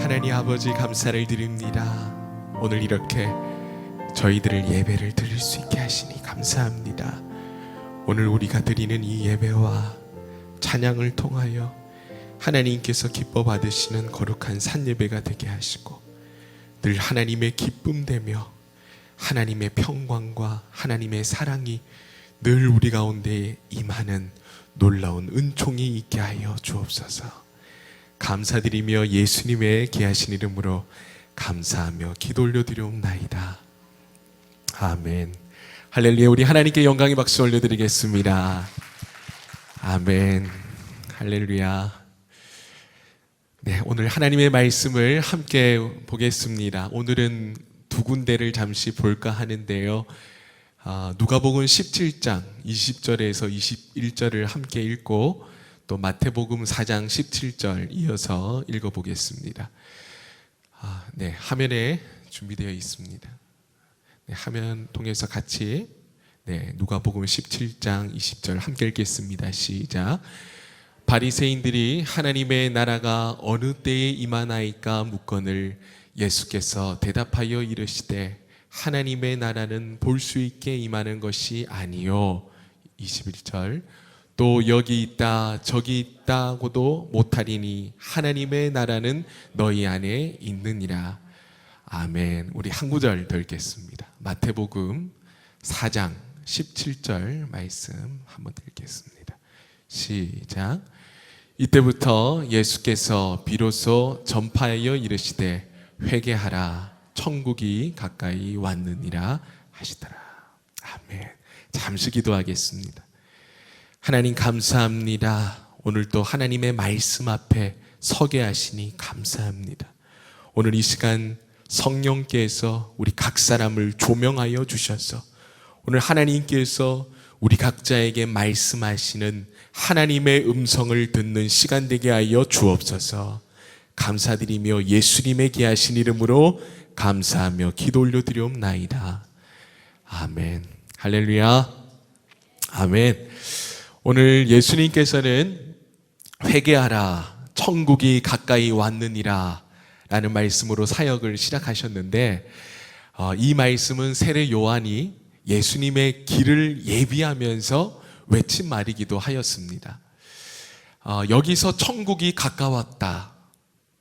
하나님 아버지 감사를 드립니다. 오늘 이렇게 저희들을 예배를 드릴 수 있게 하시니 감사합니다. 오늘 우리가 드리는 이 예배와 찬양을 통하여 하나님께서 기뻐 받으시는 거룩한 산예배가 되게 하시고 늘 하나님의 기쁨되며 하나님의 평강과 하나님의 사랑이 늘 우리 가운데 임하는 놀라운 은총이 있게 하여 주옵소서. 감사드리며 예수님의 귀하신 이름으로 감사하며 기도 올려드리옵나이다. 아멘. 할렐루야. 우리 하나님께 영광의 박수 올려드리겠습니다. 아멘. 할렐루야. 네, 오늘 하나님의 말씀을 함께 보겠습니다. 오늘은 두 군데를 잠시 볼까 하는데요. 누가복음 17장 20절에서 21절을 함께 읽고 또 마태복음 4장 17절 이어서 읽어보겠습니다. 네, 화면에 준비되어 있습니다. 네, 화면 통해서 같이 누가복음 17장 20절 함께 읽겠습니다. 시작. 바리새인들이 하나님의 나라가 어느 때에 임하나이까 묻거늘 예수께서 대답하여 이르시되 하나님의 나라는 볼 수 있게 임하는 것이 아니요. 21절. 또 여기 있다 저기 있다고도 못하리니 하나님의 나라는 너희 안에 있느니라. 아멘. 우리 한 구절 더 읽겠습니다. 마태복음 4장 17절 말씀 한번 읽겠습니다. 시작. 이때부터 예수께서 비로소 전파하여 이르시되 회개하라 천국이 가까이 왔느니라 하시더라. 아멘. 잠시 기도하겠습니다. 하나님 감사합니다. 오늘 또 하나님의 말씀 앞에 서게 하시니 감사합니다. 오늘 이 시간 성령께서 우리 각 사람을 조명하여 주셔서 오늘 하나님께서 우리 각자에게 말씀하시는 하나님의 음성을 듣는 시간 되게 하여 주옵소서. 감사드리며 예수님의 귀하신 이름으로 감사하며 기도 올려드리옵나이다. 아멘. 할렐루야. 아멘. 오늘 예수님께서는 회개하라 천국이 가까이 왔느니라 라는 말씀으로 사역을 시작하셨는데 이 말씀은 세례 요한이 예수님의 길을 예비하면서 외친 말이기도 하였습니다. 여기서 천국이 가까웠다,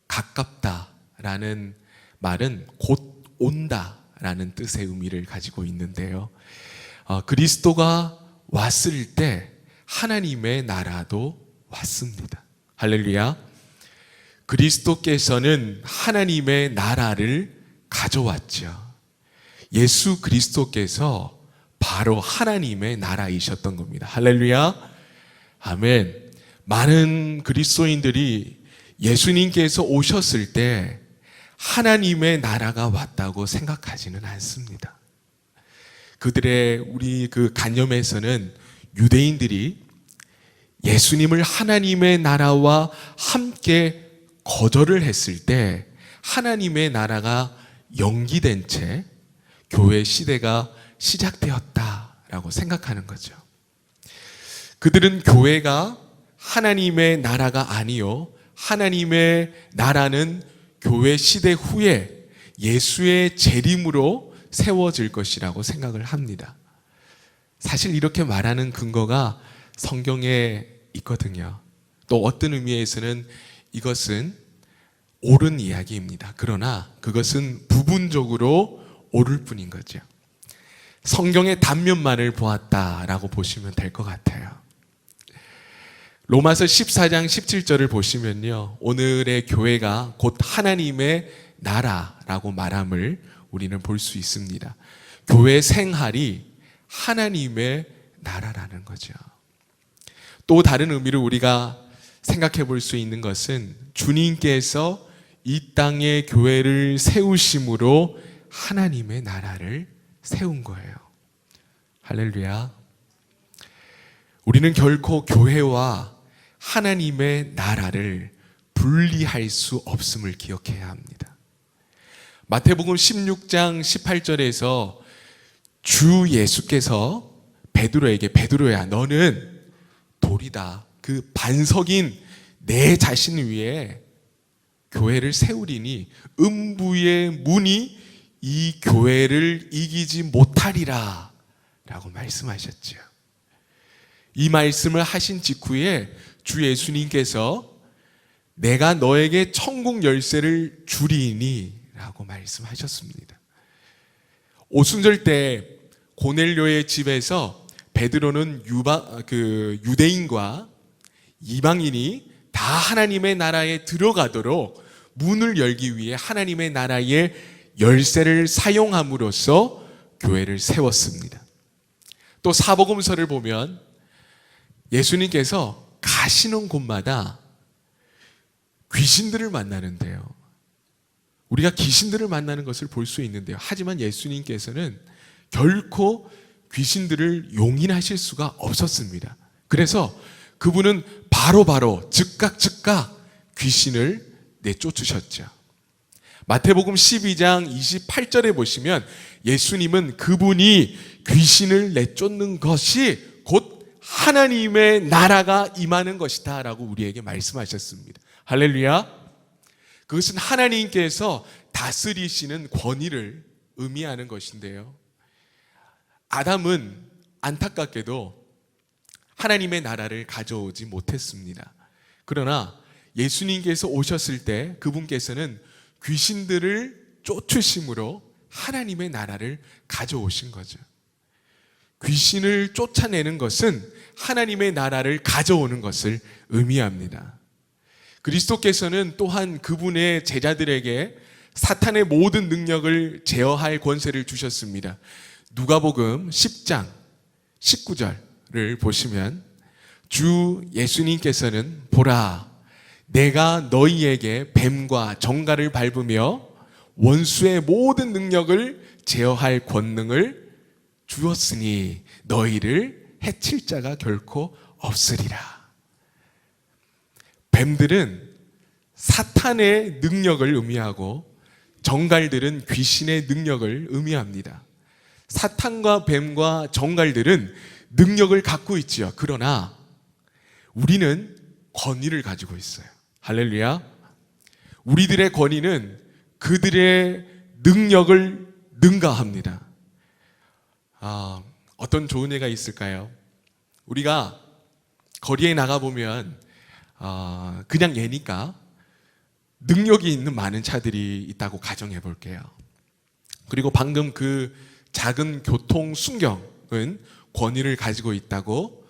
가깝다 라는 말은 곧 온다 라는 뜻의 의미를 가지고 있는데요. 그리스도가 왔을 때 하나님의 나라도 왔습니다. 할렐루야. 그리스도께서는 하나님의 나라를 가져왔죠. 예수 그리스도께서 바로 하나님의 나라이셨던 겁니다. 할렐루야. 아멘. 많은 그리스도인들이 예수님께서 오셨을 때 하나님의 나라가 왔다고 생각하지는 않습니다. 그들의 우리 그 관념에서는 유대인들이 예수님을 하나님의 나라와 함께 거절을 했을 때 하나님의 나라가 연기된 채 교회 시대가 시작되었다라고 생각하는 거죠. 그들은 교회가 하나님의 나라가 아니요 하나님의 나라는 교회 시대 후에 예수의 재림으로 세워질 것이라고 생각을 합니다. 사실 이렇게 말하는 근거가 성경에 있거든요. 또 어떤 의미에서는 이것은 옳은 이야기입니다. 그러나 그것은 부분적으로 옳을 뿐인 거죠. 성경의 단면만을 보았다라고 보시면 될 것 같아요. 로마서 14장 17절을 보시면요, 오늘의 교회가 곧 하나님의 나라라고 말함을 우리는 볼 수 있습니다. 교회 생활이 하나님의 나라라는 거죠. 또 다른 의미로 우리가 생각해 볼 수 있는 것은 주님께서 이 땅에 교회를 세우심으로 하나님의 나라를 세운 거예요. 할렐루야. 우리는 결코 교회와 하나님의 나라를 분리할 수 없음을 기억해야 합니다. 마태복음 16장 18절에서 주 예수께서 베드로에게 베드로야 너는 돌이다 그 반석인 내 자신 위에 교회를 세우리니 음부의 문이 이 교회를 이기지 못하리라 라고 말씀하셨죠. 이 말씀을 하신 직후에 주 예수님께서 내가 너에게 천국 열쇠를 주리니 라고 말씀하셨습니다. 오순절 때 고넬료의 집에서 베드로는 유대인과 이방인이 다 하나님의 나라에 들어가도록 문을 열기 위해 하나님의 나라의 열쇠를 사용함으로써 교회를 세웠습니다. 또 사복음서를 보면 예수님께서 가시는 곳마다 귀신들을 만나는데요. 우리가 귀신들을 만나는 것을 볼 수 있는데요. 하지만 예수님께서는 결코 귀신들을 용인하실 수가 없었습니다. 그래서 그분은 바로바로 즉각 귀신을 내쫓으셨죠. 마태복음 12장 28절에 보시면 예수님은 그분이 귀신을 내쫓는 것이 곧 하나님의 나라가 임하는 것이다 라고 우리에게 말씀하셨습니다. 할렐루야. 그것은 하나님께서 다스리시는 권위를 의미하는 것인데요. 아담은 안타깝게도 하나님의 나라를 가져오지 못했습니다. 그러나 예수님께서 오셨을 때 그분께서는 귀신들을 쫓으심으로 하나님의 나라를 가져오신 거죠. 귀신을 쫓아내는 것은 하나님의 나라를 가져오는 것을 의미합니다. 그리스도께서는 또한 그분의 제자들에게 사탄의 모든 능력을 제어할 권세를 주셨습니다. 누가복음 10장 19절을 보시면 주 예수님께서는 보라 내가 너희에게 뱀과 정갈을 밟으며 원수의 모든 능력을 제어할 권능을 주었으니 너희를 해칠 자가 결코 없으리라. 뱀들은 사탄의 능력을 의미하고 정갈들은 귀신의 능력을 의미합니다. 사탄과 뱀과 정갈들은 능력을 갖고 있지요. 그러나 우리는 권위를 가지고 있어요. 할렐루야. 우리들의 권위는 그들의 능력을 능가합니다. 어떤 좋은 예가 있을까요? 우리가 거리에 나가보면 그냥 예니까 능력이 있는 많은 차들이 있다고 가정해 볼게요. 그리고 방금 그 작은 교통 순경은 권위를 가지고 있다고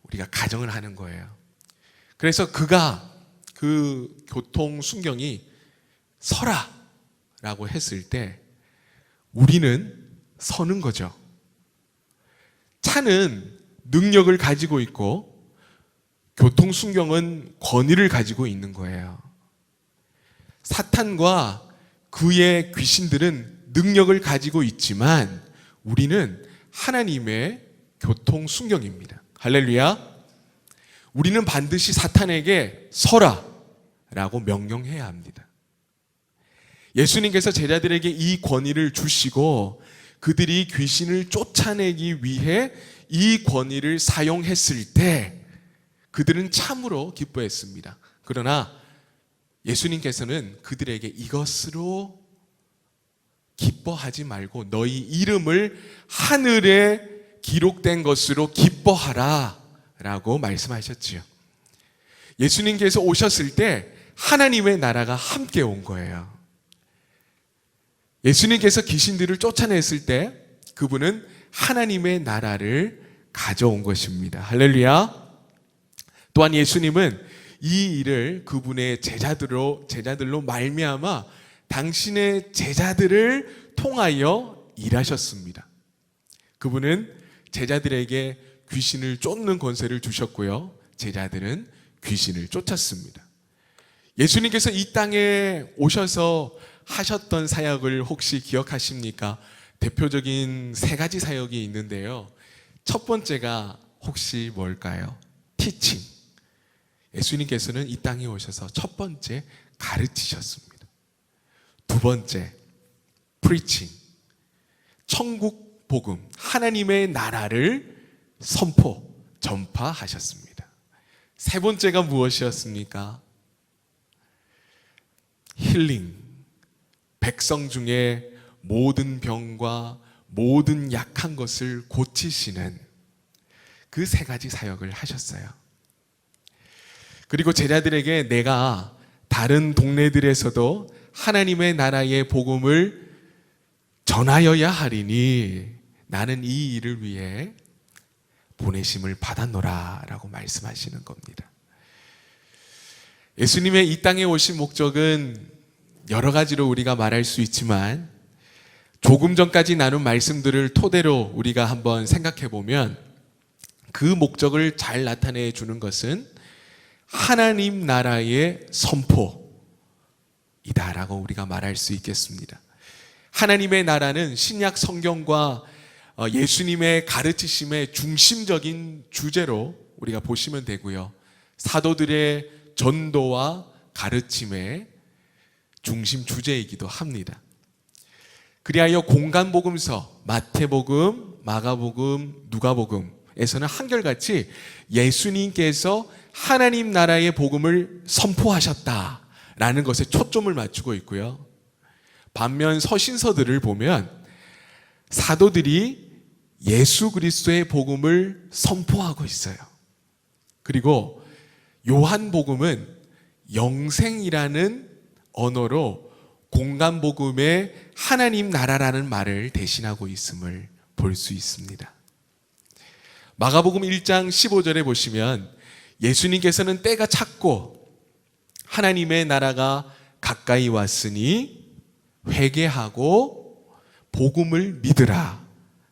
우리가 가정을 하는 거예요. 그래서 그 교통 순경이 서라 라고 했을 때 우리는 서는 거죠. 차는 능력을 가지고 있고 교통 순경은 권위를 가지고 있는 거예요. 사탄과 그의 귀신들은 능력을 가지고 있지만 우리는 하나님의 교통 순경입니다. 할렐루야. 우리는 반드시 사탄에게 서라 라고 명령해야 합니다. 예수님께서 제자들에게 이 권위를 주시고 그들이 귀신을 쫓아내기 위해 이 권위를 사용했을 때 그들은 참으로 기뻐했습니다. 그러나 예수님께서는 그들에게 이것으로 기뻐하지 말고 너희 이름을 하늘에 기록된 것으로 기뻐하라 라고 말씀하셨지요. 예수님께서 오셨을 때 하나님의 나라가 함께 온 거예요. 예수님께서 귀신들을 쫓아냈을 때 그분은 하나님의 나라를 가져온 것입니다. 할렐루야. 또한 예수님은 이 일을 그분의 제자들로 말미암아 당신의 제자들을 통하여 일하셨습니다. 그분은 제자들에게 귀신을 쫓는 권세를 주셨고요. 제자들은 귀신을 쫓았습니다. 예수님께서 이 땅에 오셔서 하셨던 사역을 혹시 기억하십니까? 대표적인 3가지 사역이 있는데요. 첫 번째가 혹시 뭘까요? 티칭. 예수님께서는 이 땅에 오셔서 첫 번째 가르치셨습니다. 두 번째 프리칭. 천국 복음, 하나님의 나라를 전파하셨습니다. 세 번째가 무엇이었습니까? 힐링, 백성 중에 모든 병과 모든 약한 것을 고치시는 그 세 가지 사역을 하셨어요. 그리고 제자들에게 내가 다른 동네들에서도 하나님의 나라의 복음을 전하여야 하리니 나는 이 일을 위해 보내심을 받았노라 라고 말씀하시는 겁니다. 예수님의 이 땅에 오신 목적은 여러 가지로 우리가 말할 수 있지만 조금 전까지 나눈 말씀들을 토대로 우리가 한번 생각해 보면 그 목적을 잘 나타내 주는 것은 하나님 나라의 선포이다라고 우리가 말할 수 있겠습니다. 하나님의 나라는 신약 성경과 예수님의 가르치심의 중심적인 주제로 우리가 보시면 되고요. 사도들의 전도와 가르침의 중심 주제이기도 합니다. 그리하여 공간복음서, 마태복음, 마가복음, 누가복음에서는 한결같이 예수님께서 하나님 나라의 복음을 선포하셨다라는 것에 초점을 맞추고 있고요. 반면 서신서들을 보면 사도들이 예수 그리스도의 복음을 선포하고 있어요. 그리고 요한복음은 영생이라는 언어로 공간복음의 하나님 나라라는 말을 대신하고 있음을 볼 수 있습니다. 마가복음 1장 15절에 보시면 예수님께서는 때가 찼고 하나님의 나라가 가까이 왔으니 회개하고 복음을 믿으라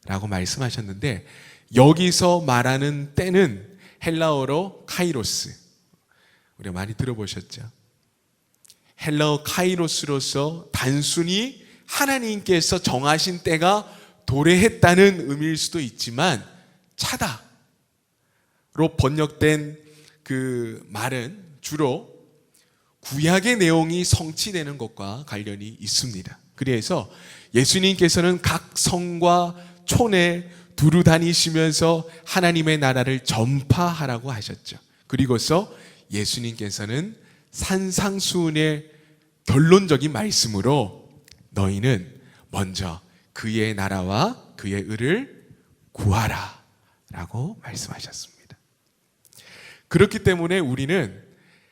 라고 말씀하셨는데, 여기서 말하는 때는 헬라어로 카이로스, 우리가 많이 들어보셨죠? 헬라어 카이로스로서 단순히 하나님께서 정하신 때가 도래했다는 의미일 수도 있지만 차다로 번역된 그 말은 주로 구약의 내용이 성취되는 것과 관련이 있습니다. 그래서 예수님께서는 각 성과 촌에 두루 다니시면서 하나님의 나라를 전파하라고 하셨죠. 그리고서 예수님께서는 산상수훈의 결론적인 말씀으로 너희는 먼저 그의 나라와 그의 의를 구하라 라고 말씀하셨습니다. 그렇기 때문에 우리는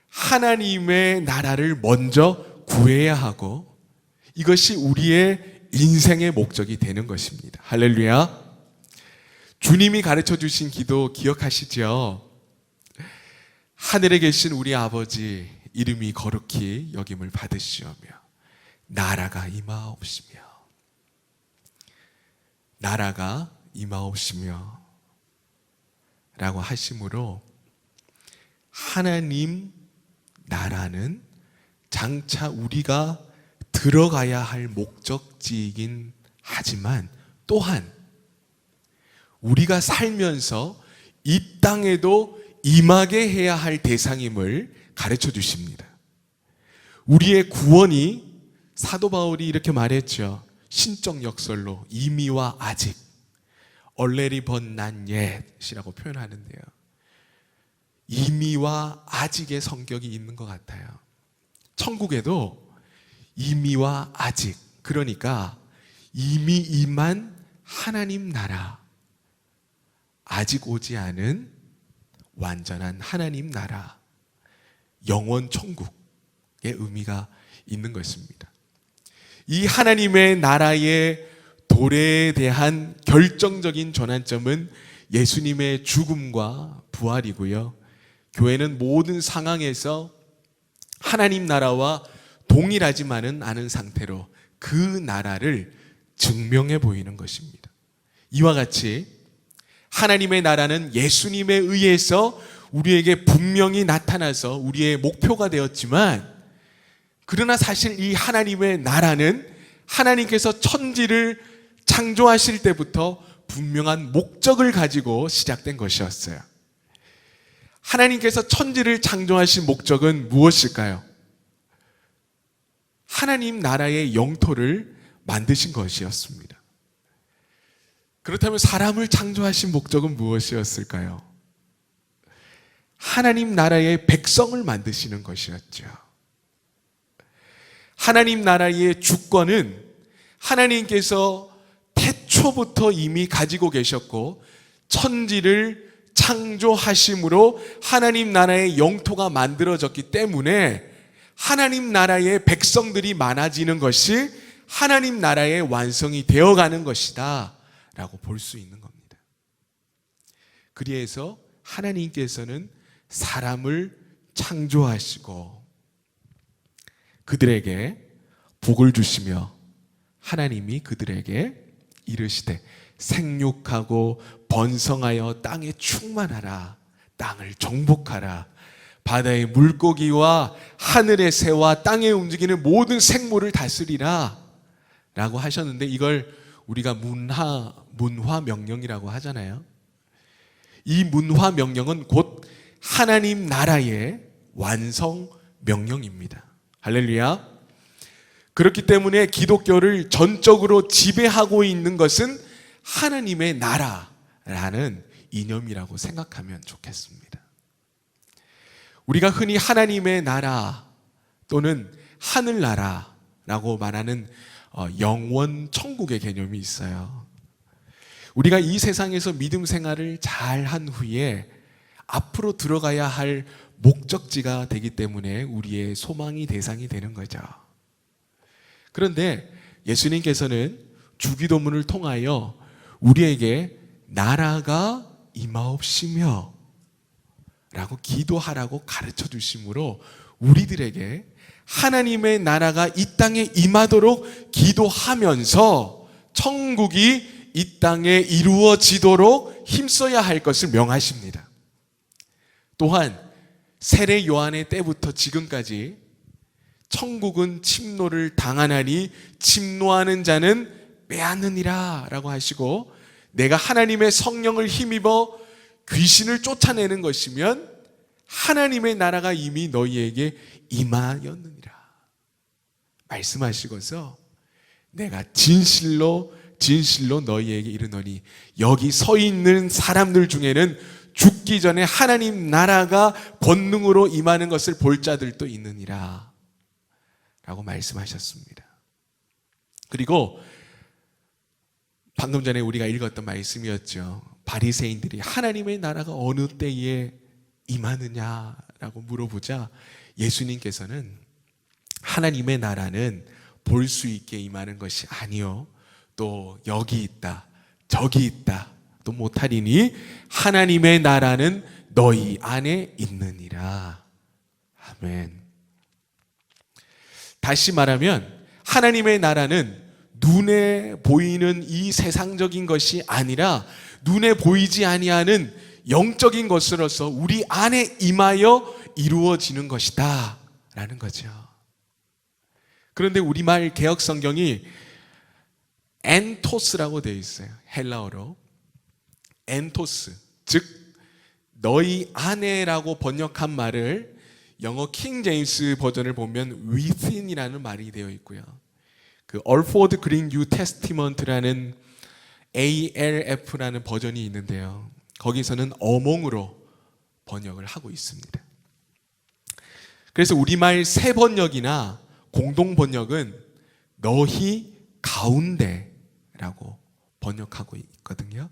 하나님의 나라를 먼저 구해야 하고 이것이 우리의 인생의 목적이 되는 것입니다. 할렐루야. 주님이 가르쳐 주신 기도 기억하시죠? 하늘에 계신 우리 아버지 이름이 거룩히 여김을 받으시오며 나라가 임하옵시며 나라가 임하옵시며 라고 하심으로 하나님 나라는 장차 우리가 들어가야 할 목적지이긴 하지만 또한 우리가 살면서 이 땅에도 임하게 해야 할 대상임을 가르쳐 주십니다. 우리의 구원이 사도 바울이 이렇게 말했죠. 신적 역설로 이미와 아직, 얼레리 번난 옛이라고 표현하는데요. 이미와 아직의 성격이 있는 것 같아요. 천국에도 이미와 아직, 그러니까 이미 임한 하나님 나라, 아직 오지 않은 완전한 하나님 나라, 영원 천국의 의미가 있는 것입니다. 이 하나님의 나라의 도래에 대한 결정적인 전환점은 예수님의 죽음과 부활이고요. 교회는 모든 상황에서 하나님 나라와 동일하지만은 않은 상태로 그 나라를 증명해 보이는 것입니다. 이와 같이 하나님의 나라는 예수님에 의해서 우리에게 분명히 나타나서 우리의 목표가 되었지만, 그러나 사실 이 하나님의 나라는 하나님께서 천지를 창조하실 때부터 분명한 목적을 가지고 시작된 것이었어요. 하나님께서 천지를 창조하신 목적은 무엇일까요? 하나님 나라의 영토를 만드신 것이었습니다. 그렇다면 사람을 창조하신 목적은 무엇이었을까요? 하나님 나라의 백성을 만드시는 것이었죠. 하나님 나라의 주권은 하나님께서 태초부터 이미 가지고 계셨고 천지를 창조하심으로 하나님 나라의 영토가 만들어졌기 때문에 하나님 나라의 백성들이 많아지는 것이 하나님 나라의 완성이 되어가는 것이다 라고 볼 수 있는 겁니다. 그래서 하나님께서는 사람을 창조하시고 그들에게 복을 주시며 하나님이 그들에게 이르시되 생육하고 번성하여 땅에 충만하라, 땅을 정복하라, 바다의 물고기와 하늘의 새와 땅에 움직이는 모든 생물을 다스리라 라고 하셨는데, 이걸 우리가 문화 명령이라고 하잖아요. 이 문화 명령은 곧 하나님 나라의 완성 명령입니다. 할렐루야. 그렇기 때문에 기독교를 전적으로 지배하고 있는 것은 하나님의 나라라는 이념이라고 생각하면 좋겠습니다. 우리가 흔히 하나님의 나라 또는 하늘나라라고 말하는 영원 천국의 개념이 있어요. 우리가 이 세상에서 믿음 생활을 잘 한 후에 앞으로 들어가야 할 목적지가 되기 때문에 우리의 소망이 대상이 되는 거죠. 그런데 예수님께서는 주기도문을 통하여 우리에게 나라가 임하옵시며 라고 기도하라고 가르쳐 주심으로 우리들에게 하나님의 나라가 이 땅에 임하도록 기도하면서 천국이 이 땅에 이루어지도록 힘써야 할 것을 명하십니다. 또한 세례 요한의 때부터 지금까지 천국은 침노를 당하나니 침노하는 자는 빼앗느니라 라고 하시고, 내가 하나님의 성령을 힘입어 귀신을 쫓아내는 것이면 하나님의 나라가 이미 너희에게 임하였느니라 말씀하시고서 내가 진실로 너희에게 이르노니 여기 서 있는 사람들 중에는 죽기 전에 하나님 나라가 권능으로 임하는 것을 볼 자들도 있느니라 라고 말씀하셨습니다. 그리고 방금 전에 우리가 읽었던 말씀이었죠. 바리새인들이 하나님의 나라가 어느 때에 임하느냐라고 물어보자 예수님께서는 하나님의 나라는 볼 수 있게 임하는 것이 아니요, 또 여기 있다 저기 있다 또 못하리니 하나님의 나라는 너희 안에 있느니라. 아멘. 다시 말하면 하나님의 나라는 눈에 보이는 이 세상적인 것이 아니라 눈에 보이지 아니하는 영적인 것으로서 우리 안에 임하여 이루어지는 것이다 라는 거죠. 그런데 우리말 개역 성경이 엔토스라고 되어 있어요. 헬라어로 엔토스, 즉 너희 안에라고 번역한 말을 영어 킹 제임스 버전을 보면 within이라는 말이 되어 있고요. 그 얼포드 그린 뉴 테스티먼트라는 ALF라는 버전이 있는데요. 거기서는 어몽으로 번역을 하고 있습니다. 그래서 우리말 새 번역이나 공동 번역은 너희 가운데라고 번역하고 있거든요.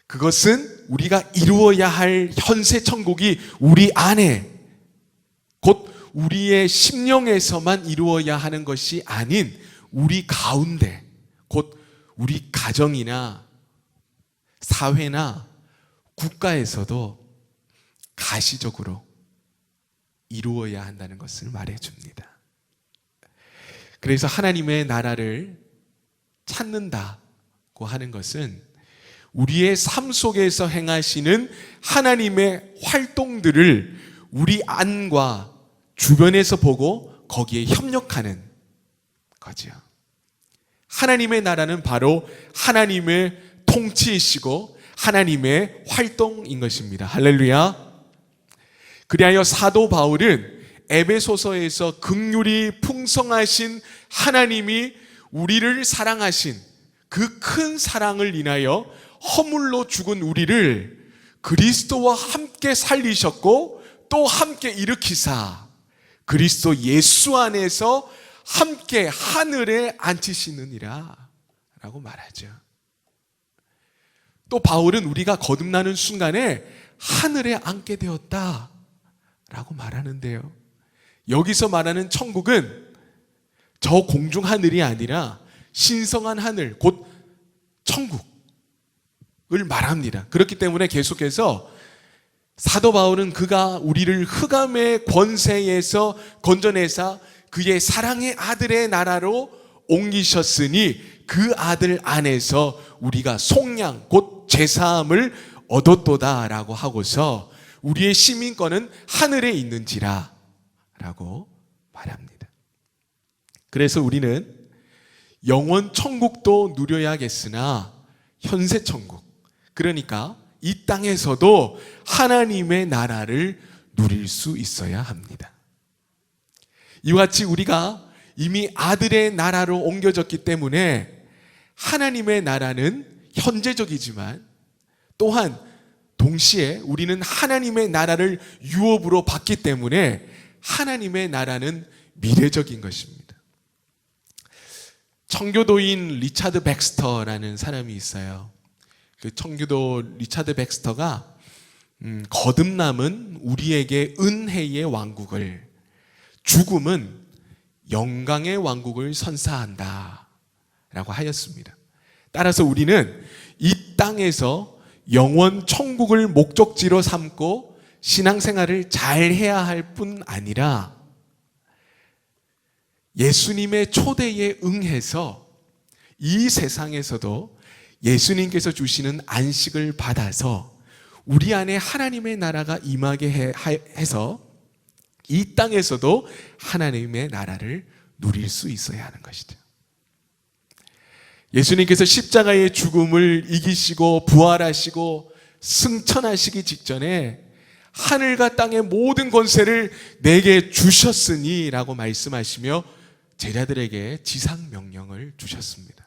그것은 우리가 이루어야 할 현세 천국이 우리 안에, 곧 우리의 심령에서만 이루어야 하는 것이 아닌 우리 가운데, 곧 우리 가정이나 사회나 국가에서도 가시적으로 이루어야 한다는 것을 말해줍니다. 그래서 하나님의 나라를 찾는다고 하는 것은 우리의 삶 속에서 행하시는 하나님의 활동들을 우리 안과 주변에서 보고 거기에 협력하는 거죠. 하나님의 나라는 바로 하나님의 통치이시고 하나님의 활동인 것입니다. 할렐루야. 그리하여 사도 바울은 에베소서에서 긍휼이 풍성하신 하나님이 우리를 사랑하신 그 큰 사랑을 인하여 허물로 죽은 우리를 그리스도와 함께 살리셨고 또 함께 일으키사 그리스도 예수 안에서 함께 하늘에 앉히시느니라 라고 말하죠. 또 바울은 우리가 거듭나는 순간에 하늘에 앉게 되었다 라고 말하는데요. 여기서 말하는 천국은 저 공중 하늘이 아니라 신성한 하늘, 곧 천국을 말합니다. 그렇기 때문에 계속해서 사도 바울은 그가 우리를 흑암의 권세에서 건져내사 그의 사랑의 아들의 나라로 옮기셨으니 그 아들 안에서 우리가 속량 곧 제사함을 얻었도다 라고 하고서 우리의 시민권은 하늘에 있는지라 라고 말합니다. 그래서 우리는 영원 천국도 누려야겠으나 현세 천국, 그러니까 이 땅에서도 하나님의 나라를 누릴 수 있어야 합니다. 이와 같이 우리가 이미 아들의 나라로 옮겨졌기 때문에 하나님의 나라는 현재적이지만 또한 동시에 우리는 하나님의 나라를 유업으로 받기 때문에 하나님의 나라는 미래적인 것입니다. 청교도인 리차드 백스터라는 사람이 있어요. 그 청교도 리차드 백스터가 거듭남은 우리에게 은혜의 왕국을, 죽음은 영광의 왕국을 선사한다 라고 하였습니다. 따라서 우리는 이 땅에서 영원 천국을 목적지로 삼고 신앙생활을 잘 해야 할 뿐 아니라 예수님의 초대에 응해서 이 세상에서도 예수님께서 주시는 안식을 받아서 우리 안에 하나님의 나라가 임하게 해서 이 땅에서도 하나님의 나라를 누릴 수 있어야 하는 것이죠. 예수님께서 십자가의 죽음을 이기시고 부활하시고 승천하시기 직전에 하늘과 땅의 모든 권세를 내게 주셨으니 라고 말씀하시며 제자들에게 지상 명령을 주셨습니다.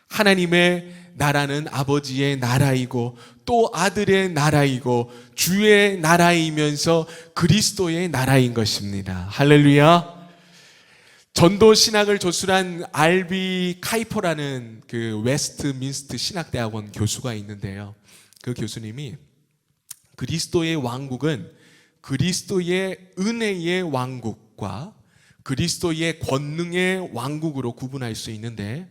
하나님의 나라는 아버지의 나라이고 또 아들의 나라이고 주의 나라이면서 그리스도의 나라인 것입니다. 할렐루야. 전도 신학을 조술한 R.B. 카이퍼라는 그 웨스트민스트 신학대학원 교수가 있는데요. 그 교수님이 그리스도의 왕국은 그리스도의 은혜의 왕국과 그리스도의 권능의 왕국으로 구분할 수 있는데,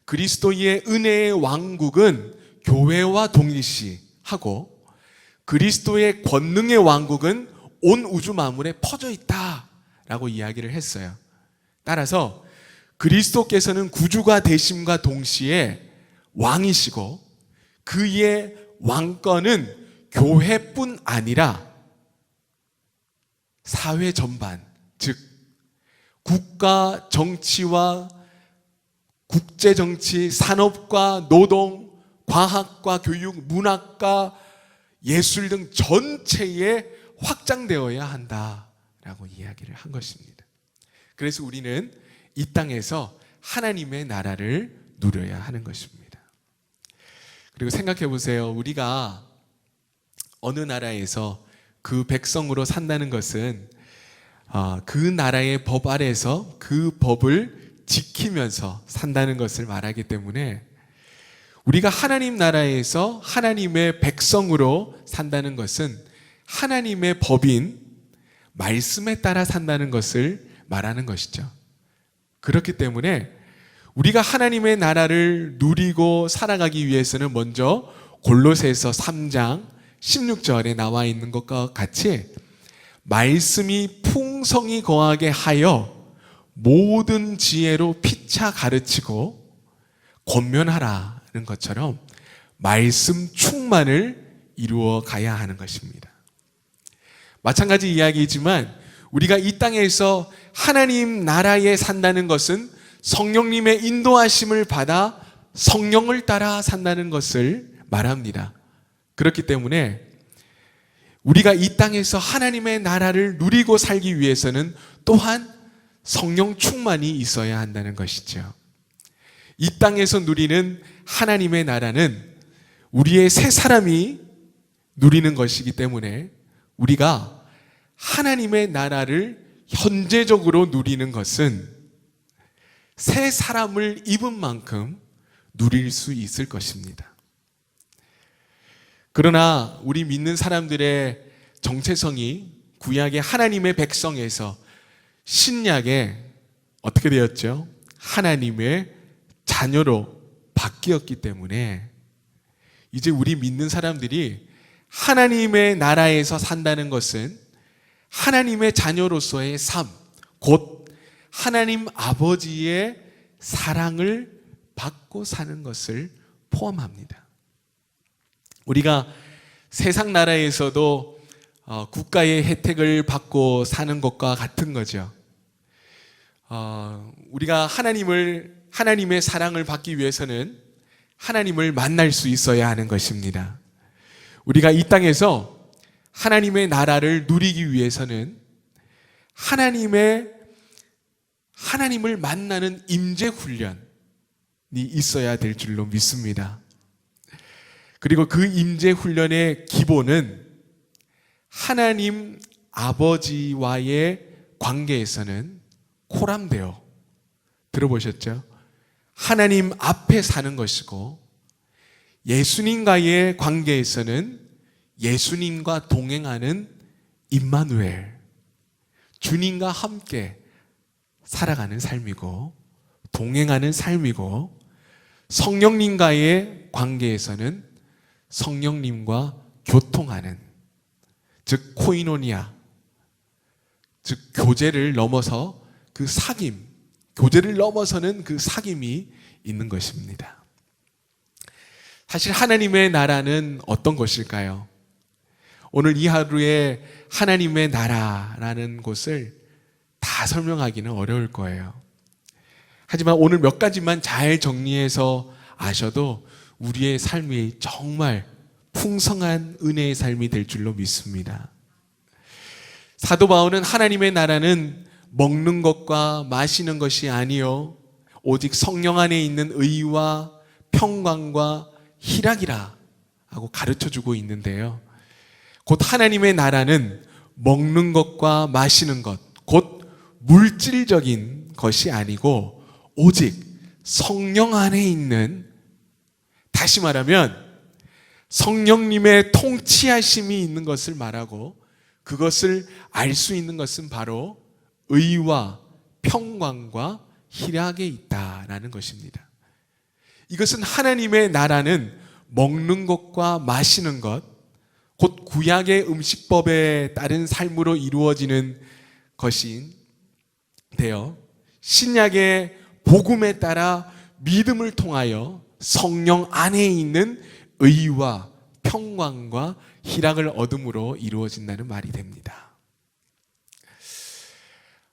그리스도의 은혜의 왕국은 교회와 동일시하고 그리스도의 권능의 왕국은 온 우주 만물에 퍼져 있다라고 이야기를 했어요. 따라서 그리스도께서는 구주가 되심과 동시에 왕이시고 그의 왕권은 교회뿐 아니라 사회 전반, 즉 국가 정치와 국제정치, 산업과 노동, 과학과 교육, 문학과 예술 등 전체에 확장되어야 한다라고 이야기를 한 것입니다. 그래서 우리는 이 땅에서 하나님의 나라를 누려야 하는 것입니다. 그리고 생각해 보세요. 우리가 어느 나라에서 그 백성으로 산다는 것은 그 나라의 법 아래서 그 법을 지키면서 산다는 것을 말하기 때문에 우리가 하나님 나라에서 하나님의 백성으로 산다는 것은 하나님의 법인 말씀에 따라 산다는 것을 말하는 것이죠. 그렇기 때문에 우리가 하나님의 나라를 누리고 살아가기 위해서는 먼저 골로새서 3장 16절에 나와 있는 것과 같이 말씀이 풍성히 거하게 하여 모든 지혜로 피차 가르치고 권면하라는 것처럼 말씀 충만을 이루어 가야 하는 것입니다. 마찬가지 이야기이지만 우리가 이 땅에서 하나님 나라에 산다는 것은 성령님의 인도하심을 받아 성령을 따라 산다는 것을 말합니다. 그렇기 때문에 우리가 이 땅에서 하나님의 나라를 누리고 살기 위해서는 또한 성령 충만이 있어야 한다는 것이죠. 이 땅에서 누리는 하나님의 나라는 우리의 새 사람이 누리는 것이기 때문에 우리가 하나님의 나라를 현재적으로 누리는 것은 새 사람을 입은 만큼 누릴 수 있을 것입니다. 그러나 우리 믿는 사람들의 정체성이 구약의 하나님의 백성에서 신약에 어떻게 되었죠? 하나님의 자녀로 바뀌었기 때문에 이제 우리 믿는 사람들이 하나님의 나라에서 산다는 것은 하나님의 자녀로서의 삶, 곧 하나님 아버지의 사랑을 받고 사는 것을 포함합니다. 우리가 세상 나라에서도 국가의 혜택을 받고 사는 것과 같은 거죠. 우리가 하나님의 사랑을 받기 위해서는 하나님을 만날 수 있어야 하는 것입니다. 우리가 이 땅에서 하나님의 나라를 누리기 위해서는 하나님을 만나는 임재 훈련이 있어야 될 줄로 믿습니다. 그리고 그 임재 훈련의 기본은 하나님 아버지와의 관계에서는 코람데오, 들어보셨죠? 하나님 앞에 사는 것이고, 예수님과의 관계에서는 예수님과 동행하는 임마누엘, 주님과 함께 살아가는 삶이고 동행하는 삶이고, 성령님과의 관계에서는 성령님과 교통하는, 즉 코이노니아, 즉 교제를 넘어서 그 사귐, 교제를 넘어서는 그 사귐이 있는 것입니다. 사실 하나님의 나라는 어떤 것일까요? 오늘 이 하루에 하나님의 나라라는 곳을 다 설명하기는 어려울 거예요. 하지만 오늘 몇 가지만 잘 정리해서 아셔도 우리의 삶이 정말 풍성한 은혜의 삶이 될 줄로 믿습니다. 사도 바울은 하나님의 나라는 먹는 것과 마시는 것이 아니요 오직 성령 안에 있는 의와 평강과 희락이라 하고 가르쳐주고 있는데요, 곧 하나님의 나라는 먹는 것과 마시는 것, 곧 물질적인 것이 아니고 오직 성령 안에 있는, 다시 말하면 성령님의 통치하심이 있는 것을 말하고, 그것을 알 수 있는 것은 바로 의와 평강과 희락에 있다라는 것입니다. 이것은 하나님의 나라는 먹는 것과 마시는 것, 곧 구약의 음식법에 따른 삶으로 이루어지는 것인데요, 신약의 복음에 따라 믿음을 통하여 성령 안에 있는 의와 평강과 희락을 얻음으로 이루어진다는 말이 됩니다.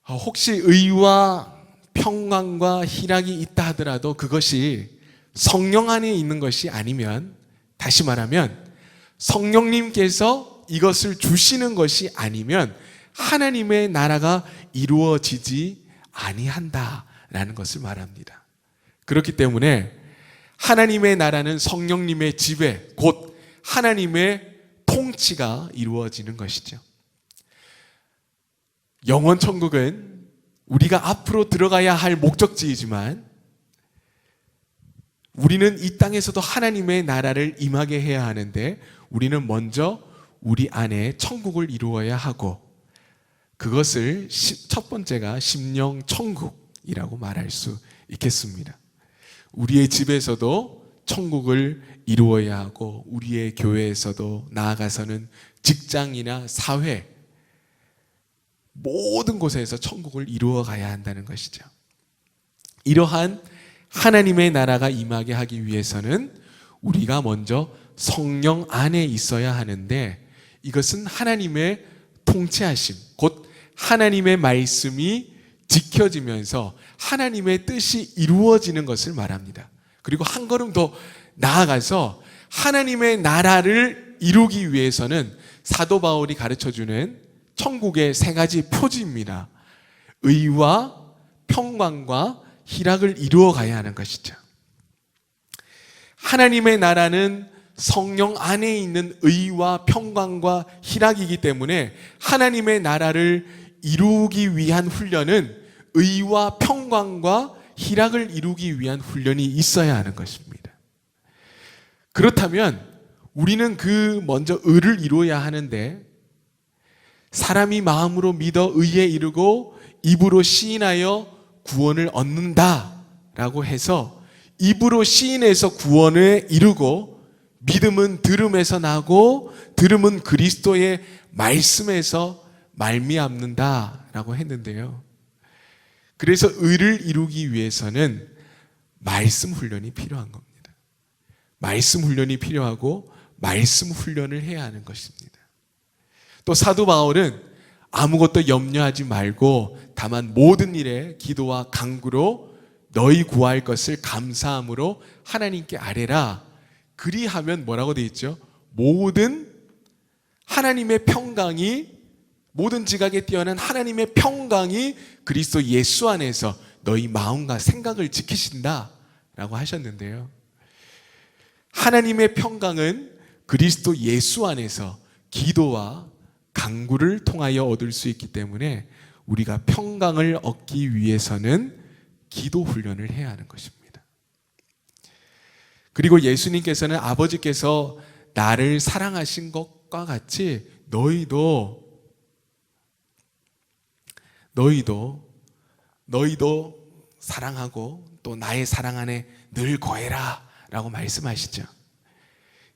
혹시 의와 평강과 희락이 있다 하더라도 그것이 성령 안에 있는 것이 아니면, 다시 말하면 성령님께서 이것을 주시는 것이 아니면 하나님의 나라가 이루어지지 아니한다라는 것을 말합니다. 그렇기 때문에 하나님의 나라는 성령님의 지배, 곧 하나님의 통치가 이루어지는 것이죠. 영원 천국은 우리가 앞으로 들어가야 할 목적지이지만 우리는 이 땅에서도 하나님의 나라를 임하게 해야 하는데, 우리는 먼저 우리 안에 천국을 이루어야 하고, 그것을 첫 번째가 심령 천국이라고 말할 수 있겠습니다. 우리의 집에서도 천국을 이루어야 하고, 우리의 교회에서도 나아가서는 직장이나 사회, 모든 곳에서 천국을 이루어 가야 한다는 것이죠. 이러한 하나님의 나라가 임하게 하기 위해서는 우리가 먼저 성령 안에 있어야 하는데, 이것은 하나님의 통치하심, 곧 하나님의 말씀이 지켜지면서 하나님의 뜻이 이루어지는 것을 말합니다. 그리고 한 걸음 더 나아가서 하나님의 나라를 이루기 위해서는 사도 바울이 가르쳐주는 천국의 세 가지 표지입니다. 의와 평강과 희락을 이루어 가야 하는 것이죠. 하나님의 나라는 성령 안에 있는 의와 평강과 희락이기 때문에 하나님의 나라를 이루기 위한 훈련은 의와 평강과 희락을 이루기 위한 훈련이 있어야 하는 것입니다. 그렇다면 우리는 먼저 의를 이루어야 하는데, 사람이 마음으로 믿어 의에 이르고 입으로 시인하여 구원을 얻는다라고 해서 입으로 시인해서 구원에 이르고, 믿음은 들음에서 나고 들음은 그리스도의 말씀에서 말미암는다라고 했는데요. 그래서 의를 이루기 위해서는 말씀 훈련이 필요한 겁니다. 말씀 훈련이 필요하고 말씀 훈련을 해야 하는 것입니다. 또 사도 바울은 아무것도 염려하지 말고 다만 모든 일에 기도와 간구로 너희 구할 것을 감사함으로 하나님께 아뢰라. 그리하면 뭐라고 되어 있죠? 모든 하나님의 평강이, 모든 지각에 뛰어난 하나님의 평강이 그리스도 예수 안에서 너희 마음과 생각을 지키신다 라고 하셨는데요. 하나님의 평강은 그리스도 예수 안에서 기도와 간구를 통하여 얻을 수 있기 때문에 우리가 평강을 얻기 위해서는 기도 훈련을 해야 하는 것입니다. 그리고 예수님께서는 아버지께서 나를 사랑하신 것과 같이 너희도 사랑하고 또 나의 사랑 안에 늘 거해라 라고 말씀하시죠.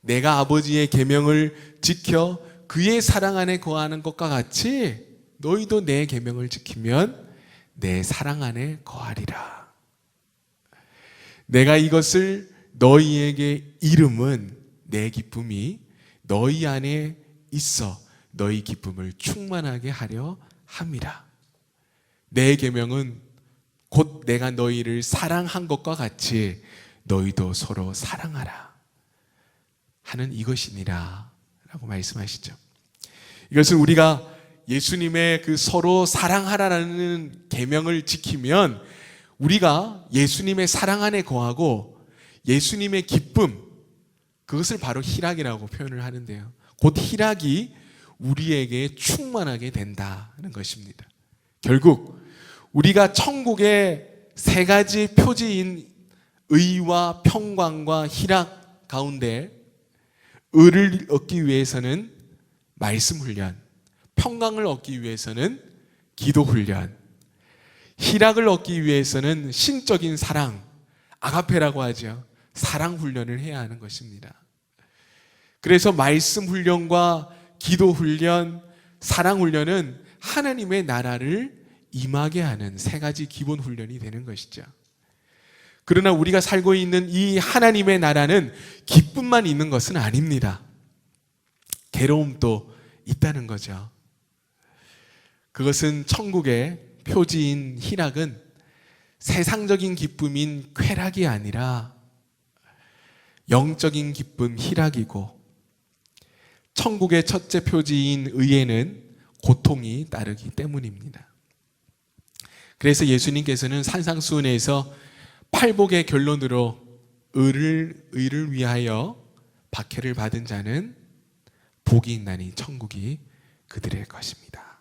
내가 아버지의 계명을 지켜 그의 사랑 안에 거하는 것과 같이 너희도 내 계명을 지키면 내 사랑 안에 거하리라. 내가 이것을 너희에게 이름은 내 기쁨이 너희 안에 있어 너희 기쁨을 충만하게 하려 함이라. 내 계명은 곧 내가 너희를 사랑한 것과 같이 너희도 서로 사랑하라 하는 이것이니라 라고 말씀하시죠. 이것은 우리가 예수님의 그 서로 사랑하라라는 계명을 지키면 우리가 예수님의 사랑 안에 거하고 예수님의 기쁨, 그것을 바로 희락이라고 표현을 하는데요. 곧 희락이 우리에게 충만하게 된다는 것입니다. 결국 우리가 천국의 세 가지 표지인 의와 평강과 희락 가운데 의를 얻기 위해서는 말씀 훈련, 평강을 얻기 위해서는 기도 훈련, 희락을 얻기 위해서는 신적인 사랑, 아가페라고 하죠. 사랑 훈련을 해야 하는 것입니다. 그래서 말씀 훈련과 기도 훈련, 사랑 훈련은 하나님의 나라를 임하게 하는 세 가지 기본 훈련이 되는 것이죠. 그러나 우리가 살고 있는 이 하나님의 나라는 기쁨만 있는 것은 아닙니다. 괴로움도 있다는 거죠. 그것은 천국의 표지인 희락은 세상적인 기쁨인 쾌락이 아니라 영적인 기쁨 희락이고, 천국의 첫째 표지인 의에는 고통이 따르기 때문입니다. 그래서 예수님께서는 산상수훈에서 팔복의 결론으로 의를 위하여 박해를 받은 자는 복이 있나니 천국이 그들의 것입니다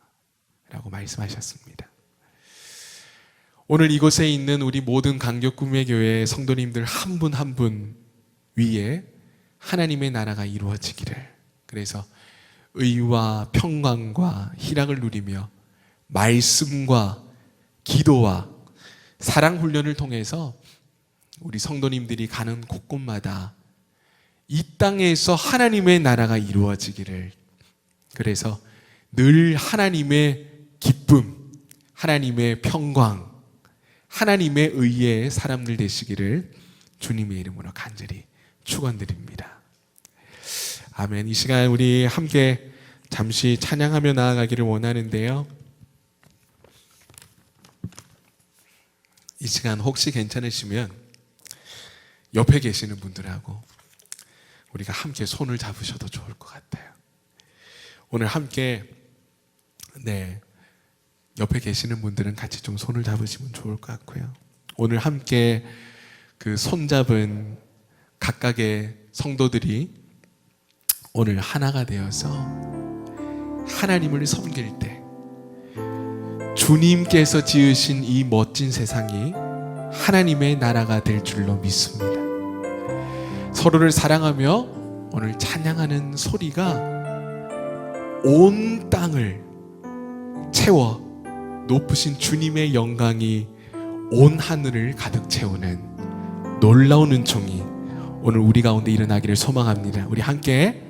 라고 말씀하셨습니다. 오늘 이곳에 있는 우리 모든 강격구매교회 성도님들 한 분 한 분 위에 하나님의 나라가 이루어지기를, 그래서 의와 평강과 희락을 누리며 말씀과 기도와 사랑 훈련을 통해서 우리 성도님들이 가는 곳곳마다 이 땅에서 하나님의 나라가 이루어지기를, 그래서 늘 하나님의 기쁨, 하나님의 평강, 하나님의 의의 사람들 되시기를 주님의 이름으로 간절히 축원드립니다. 아멘. 이 시간 우리 함께 잠시 찬양하며 나아가기를 원하는데요. 이 시간 혹시 괜찮으시면 옆에 계시는 분들하고 우리가 함께 손을 잡으셔도 좋을 것 같아요. 오늘 함께 옆에 계시는 분들은 같이 좀 손을 잡으시면 좋을 것 같고요. 오늘 함께 그 손잡은 각각의 성도들이 오늘 하나가 되어서 하나님을 섬길 때 주님께서 지으신 이 멋진 세상이 하나님의 나라가 될 줄로 믿습니다. 서로를 사랑하며 오늘 찬양하는 소리가 온 땅을 채워 높으신 주님의 영광이 온 하늘을 가득 채우는 놀라운 은총이 오늘 우리 가운데 일어나기를 소망합니다. 우리 함께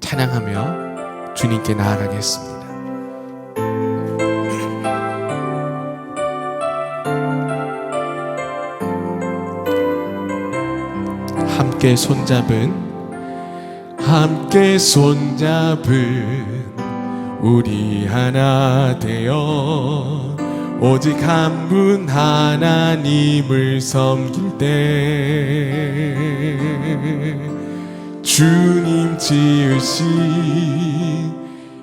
찬양하며 주님께 나아가겠습니다. 함께 손잡은 우리 하나 되어 오직 한 분 하나님을 섬길 때 주님 지으신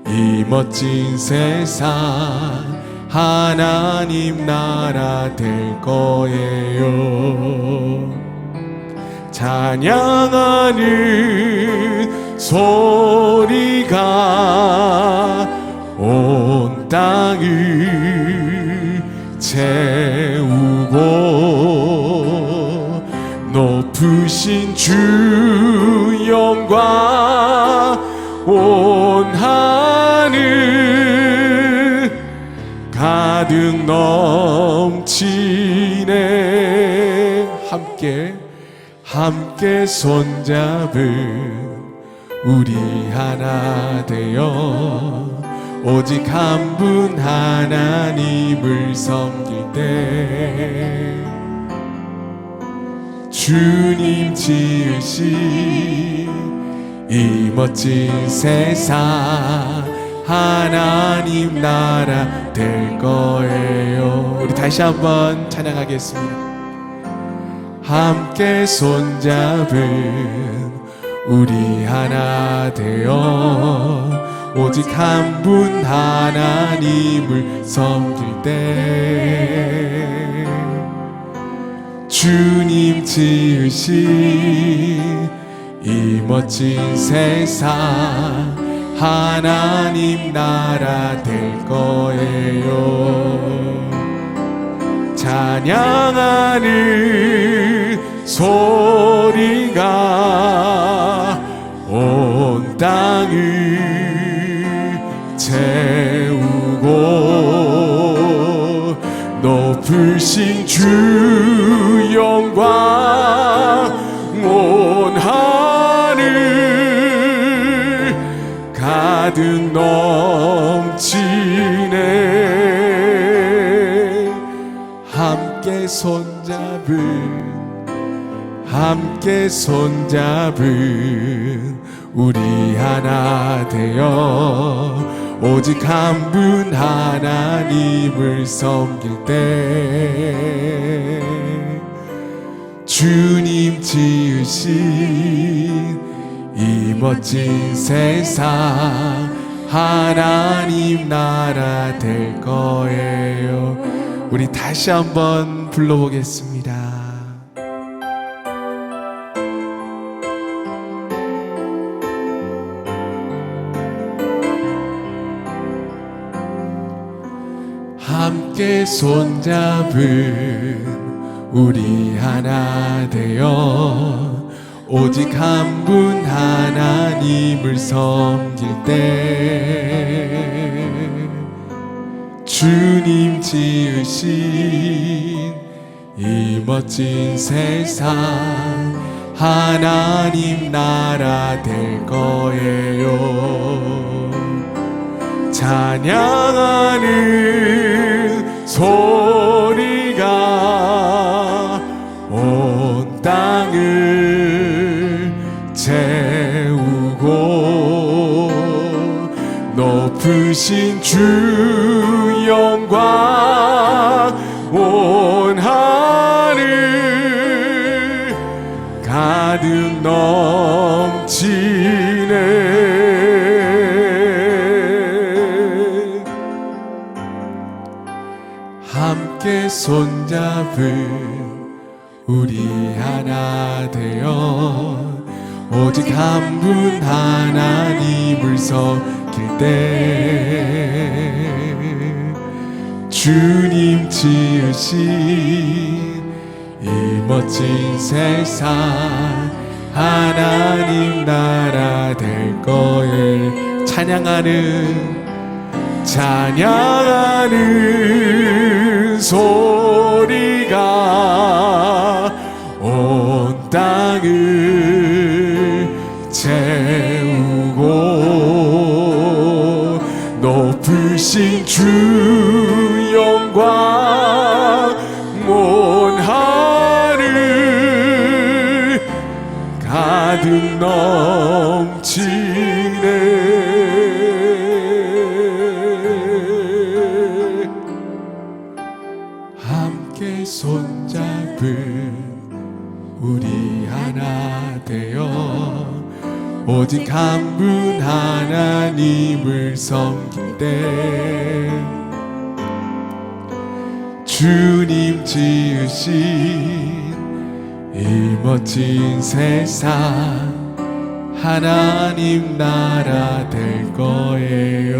이 멋진 세상 하나님 나라 될 거예요. 찬양하는 소리가 온 땅을 채우고 높으신 주 영광 온 하늘 가득 넘치네. 함께 손잡은 우리 하나 되어 오직 한 분 하나님을 섬길 때 주님 지으신 이 멋진 세상 하나님 나라 될 거예요. 우리 다시 한번 찬양하겠습니다. 함께 손잡은 우리 하나 되어 오직 한 분 하나님을 섬길 때 주님 지으신 이 멋진 세상 하나님 나라 될 거예요. 찬양하는 소리가 온 땅을 채우고 높으신 주 영광 온 하늘 가득 넘치네. 함께 손잡은 우리 하나 되어 오직 한 분 하나님을 섬길 때 주님 지으신 이 멋진 세상 하나님 나라 될 거예요. 우리 다시 한번 불러보겠습니다. 함께 손잡은 우리 하나 되어 오직 한 분 하나님을 섬길 때 주님 지으신 이 멋진 세상 하나님 나라 될 거예요. 찬양하는 소리가 온 땅을 채우고 높으신 주 영광 온 하늘 가득 넘치네. 함께 손잡은 우리 하나 되어 오직 한 분 하나님을 섬길 때 주님 지으신 이 멋진 세상 하나님 나라 될 거에 찬양하는 소리가 온 땅을 채우고 높으신 주 영광 온 하늘 가득 넘치네. 함께 손잡은 우리 하나 되어 오직 한 분 하나님을 섬길 때 주님 지으신 이 멋진 세상 하나님 나라 될 거예요.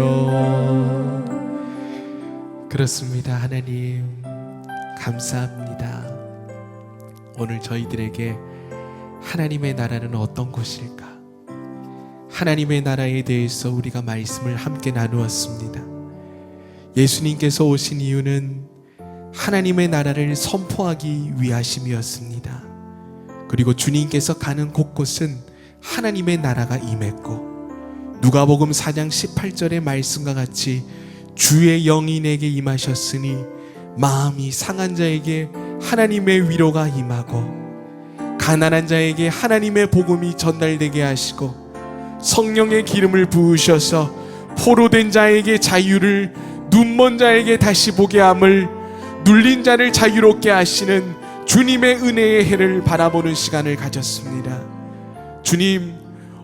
그렇습니다. 하나님 감사합니다. 오늘 저희들에게 하나님의 나라는 어떤 곳일까? 하나님의 나라에 대해서 우리가 말씀을 함께 나누었습니다. 예수님께서 오신 이유는 하나님의 나라를 선포하기 위하심이었습니다. 그리고 주님께서 가는 곳곳은 하나님의 나라가 임했고 누가복음 4장 18절의 말씀과 같이 주의 영이 내게 임하셨으니 마음이 상한 자에게 하나님의 위로가 임하고 가난한 자에게 하나님의 복음이 전달되게 하시고 성령의 기름을 부으셔서 포로된 자에게 자유를 눈먼 자에게 다시 보게 함을 눌린 자를 자유롭게 하시는 주님의 은혜의 해를 바라보는 시간을 가졌습니다. 주님,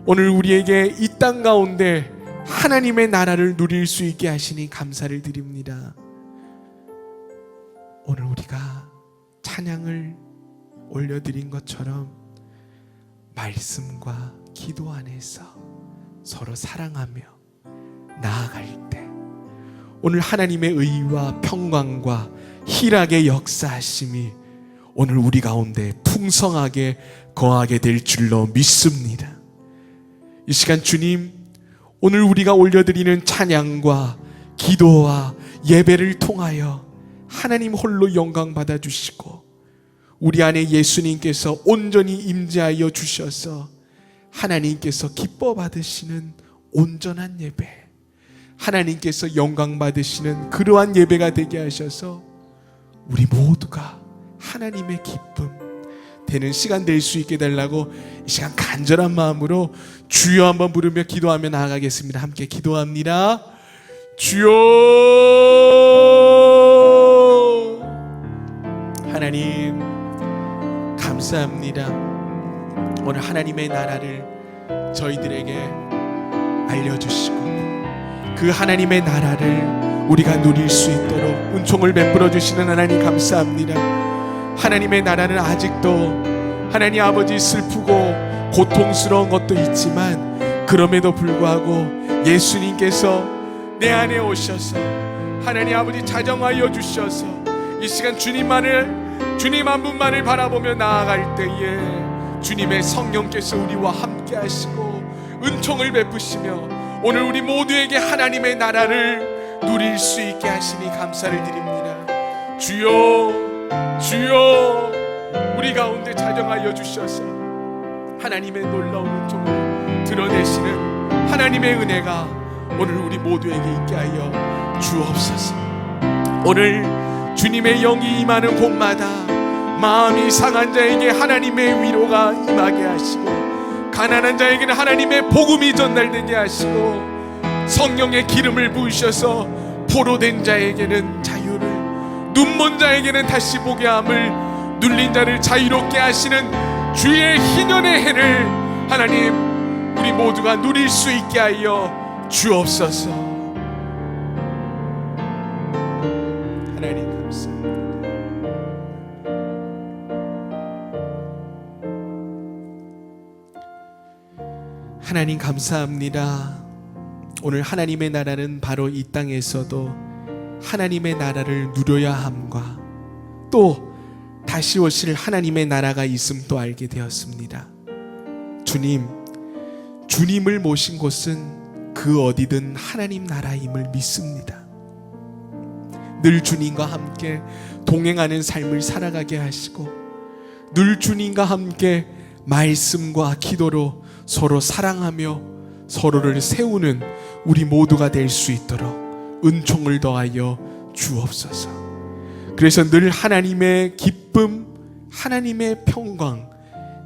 오늘 우리에게 이 땅 가운데 하나님의 나라를 누릴 수 있게 하시니 감사를 드립니다. 오늘 우리가 찬양을 올려드린 것처럼 말씀과 기도 안에서 서로 사랑하며 나아갈 때 오늘 하나님의 의와 평강과 희락의 역사하심이 오늘 우리 가운데 풍성하게 거하게 될 줄로 믿습니다. 이 시간 주님, 오늘 우리가 올려드리는 찬양과 기도와 예배를 통하여 하나님 홀로 영광 받아주시고 우리 안에 예수님께서 온전히 임재하여 주셔서 하나님께서 기뻐 받으시는 온전한 예배, 하나님께서 영광 받으시는 그러한 예배가 되게 하셔서 우리 모두가 하나님의 기쁨 되는 시간 될 수 있게 달라고 이 시간 간절한 마음으로 주여 한번 부르며 기도하며 나아가겠습니다. 함께 기도합니다. 주여. 하나님 감사합니다. 오늘 하나님의 나라를 저희들에게 알려주시고 그 하나님의 나라를 우리가 누릴 수 있도록 은총을 베풀어 주시는 하나님 감사합니다. 하나님의 나라는 아직도 하나님 아버지 슬프고 고통스러운 것도 있지만 그럼에도 불구하고 예수님께서 내 안에 오셔서 하나님 아버지 자정하여 주셔서 이 시간 주님 한 분만을 바라보며 나아갈 때에 주님의 성령께서 우리와 함께 하시고 은총을 베푸시며 오늘 우리 모두에게 하나님의 나라를 누릴 수 있게 하시니 감사를 드립니다. 주여, 주여, 우리 가운데 자정하여 주셔서 하나님의 놀라운 은총을 드러내시는 하나님의 은혜가 오늘 우리 모두에게 있게 하여 주옵소서. 오늘 주님의 영이 임하는 곳마다 마음이 상한 자에게 하나님의 위로가 임하게 하시고 가난한 자에게는 하나님의 복음이 전달되게 하시고 성령의 기름을 부으셔서 포로된 자에게는 자유를, 눈먼 자에게는 다시 보게 함을, 눌린 자를 자유롭게 하시는 주의 희년의 해를 하나님 우리 모두가 누릴 수 있게 하여 주옵소서. 하나님 감사합니다. 하나님 감사합니다. 오늘 하나님의 나라는 바로 이 땅에서도 하나님의 나라를 누려야 함과 또 다시 오실 하나님의 나라가 있음도 알게 되었습니다. 주님을 모신 곳은 그 어디든 하나님 나라임을 믿습니다. 늘 주님과 함께 동행하는 삶을 살아가게 하시고 늘 주님과 함께 말씀과 기도로 서로 사랑하며 서로를 세우는 우리 모두가 될 수 있도록 은총을 더하여 주옵소서. 그래서 늘 하나님의 기쁨, 하나님의 평강,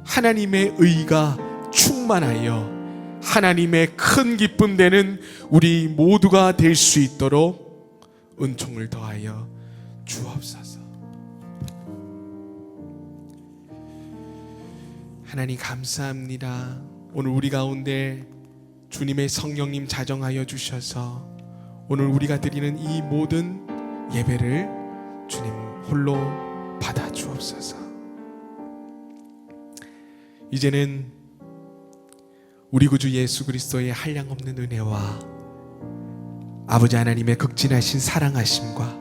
하나님의 의가 충만하여 하나님의 큰 기쁨 되는 우리 모두가 될 수 있도록 은총을 더하여 주옵소서. 하나님 감사합니다. 오늘 우리 가운데 주님의 성령님 자정하여 주셔서 오늘 우리가 드리는 이 모든 예배를 주님 홀로 받아 주옵소서. 이제는 우리 구주 예수 그리스도의 한량없는 은혜와 아버지 하나님의 극진하신 사랑하심과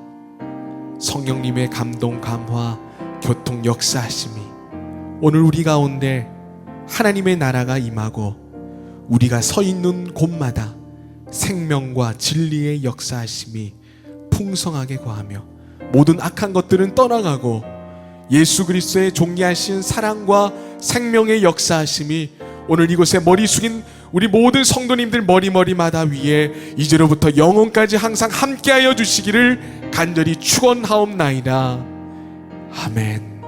성령님의 감동 감화 교통 역사하심이 오늘 우리 가운데 하나님의 나라가 임하고 우리가 서 있는 곳마다 생명과 진리의 역사하심이 풍성하게 거하며 모든 악한 것들은 떠나가고 예수 그리스도의 존귀하신 사랑과 생명의 역사하심이 오늘 이곳에 머리 숙인 우리 모든 성도님들 머리마다 위에 이제로부터 영원까지 항상 함께하여 주시기를 간절히 축원하옵나이다. 아멘.